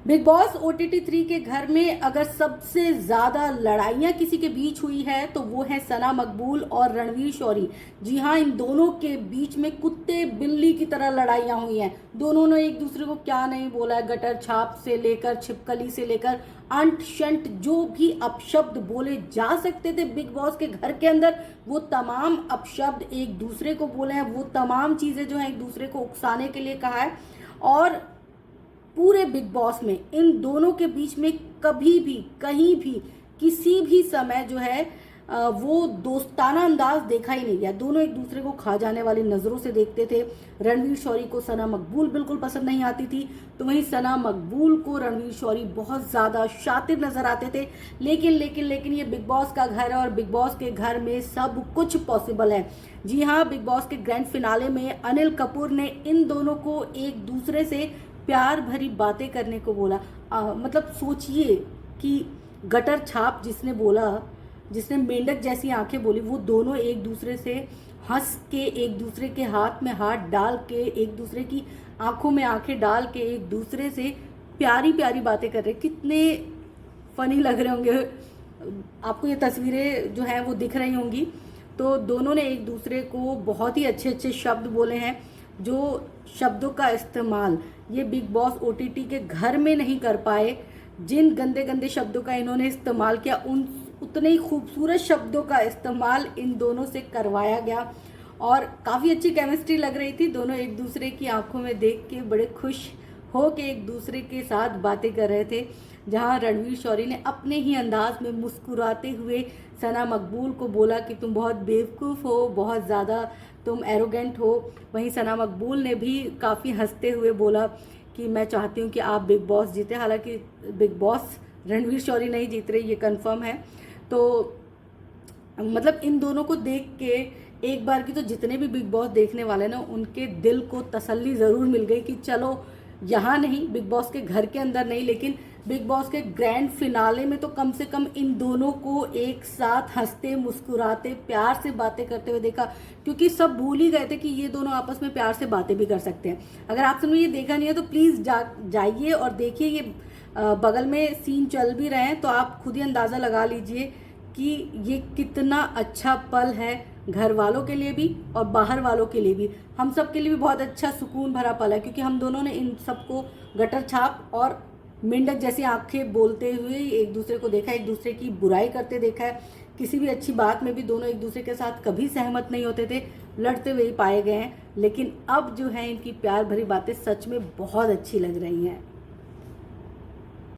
Big boss OTT 3 के घर में अगर सबसे ज्यादा लड़ाइयां किसी के बीच हुई है तो वो है सना मकबूल और रणवीर शौरी। जी हाँ, इन दोनों के बीच में कुत्ते बिल्ली की तरह लड़ाइयां हुई हैं। दोनों ने एक दूसरे को क्या नहीं बोला है, गटर छाप से लेकर छिपकली से लेकर अंट शंट जो भी अपशब्द बोले जा सकते थे बिग बॉस के घर के अंदर, वो तमाम अपशब्द एक दूसरे को बोले हैं। वो तमाम चीजें जो है एक दूसरे को उकसाने के लिए कहा है। और पूरे बिग बॉस में इन दोनों के बीच में कभी भी कहीं भी किसी भी समय जो है वो दोस्ताना अंदाज देखा ही नहीं गया। दोनों एक दूसरे को खा जाने वाली नजरों से देखते थे। रणवीर शौरी को सना मकबूल बिल्कुल पसंद नहीं आती थी, तो वहीं सना मकबूल को रणवीर शौरी बहुत ज्यादा शातिर नजर आते थे। लेकिन लेकिन लेकिन ये बिग बॉस का घर है और बिग बॉस के घर में सब कुछ पॉसिबल है। जी हाँ, बिग बॉस के ग्रैंड फिनाले में अनिल कपूर ने इन दोनों को एक दूसरे से प्यार भरी बातें करने को बोला। मतलब सोचिए कि गटर छाप जिसने बोला, जिसने मेंढक जैसी आंखें बोली, वो दोनों एक दूसरे से हंस के, एक दूसरे के हाथ में हाथ डाल के, एक दूसरे की आंखों में आंखें डाल के एक दूसरे से प्यारी प्यारी बातें कर रहे। कितने फनी लग रहे होंगे आपको ये तस्वीरें जो हैं वो दिख रही होंगी। तो दोनों ने एक दूसरे को बहुत ही अच्छे अच्छे शब्द बोले हैं, जो शब्दों का इस्तेमाल ये बिग बॉस ओटीटी के घर में नहीं कर पाए। जिन गंदे गंदे शब्दों का इन्होंने इस्तेमाल किया, उन उतने ही खूबसूरत शब्दों का इस्तेमाल इन दोनों से करवाया गया और काफ़ी अच्छी केमिस्ट्री लग रही थी। दोनों एक दूसरे की आंखों में देख के बड़े खुश हो के एक दूसरे के साथ बातें कर रहे थे। जहां रणवीर शौरी ने अपने ही अंदाज में मुस्कुराते हुए सना मकबूल को बोला कि तुम बहुत बेवकूफ़ हो, बहुत ज़्यादा तुम एरोगेंट हो। वहीं सना मकबूल ने भी काफ़ी हंसते हुए बोला कि मैं चाहती हूँ कि आप बिग बॉस जीते। हालांकि बिग बॉस रणवीर शौरी नहीं जीत रहे, ये कंफर्म है। तो मतलब इन दोनों को देख के एक बार की तो जितने भी बिग बॉस देखने वाले ना, उनके दिल को तसल्ली ज़रूर मिल गई कि चलो यहाँ नहीं, बिग बॉस के घर के अंदर नहीं, लेकिन बिग बॉस के ग्रैंड फिनाले में तो कम से कम इन दोनों को एक साथ हंसते मुस्कुराते प्यार से बातें करते हुए देखा। क्योंकि सब भूल ही गए थे कि ये दोनों आपस में प्यार से बातें भी कर सकते हैं। अगर आप सबने ये देखा नहीं है तो प्लीज़ जाइए और देखिए। ये बगल में सीन चल भी रहे हैं तो आप खुद ही अंदाज़ा लगा लीजिए कि ये कितना अच्छा पल है, घर वालों के लिए भी और बाहर वालों के लिए भी। हम सब के लिए भी बहुत अच्छा सुकून भरा पल है, क्योंकि हम दोनों ने इन सबको गटर छाप और मेंढक जैसी आंखें बोलते हुए एक दूसरे को देखा, एक दूसरे की बुराई करते देखा है। किसी भी अच्छी बात में भी दोनों एक दूसरे के साथ कभी सहमत नहीं होते थे, लड़ते हुए ही पाए गए हैं। लेकिन अब जो है इनकी प्यार भरी बातें सच में बहुत अच्छी लग रही हैं।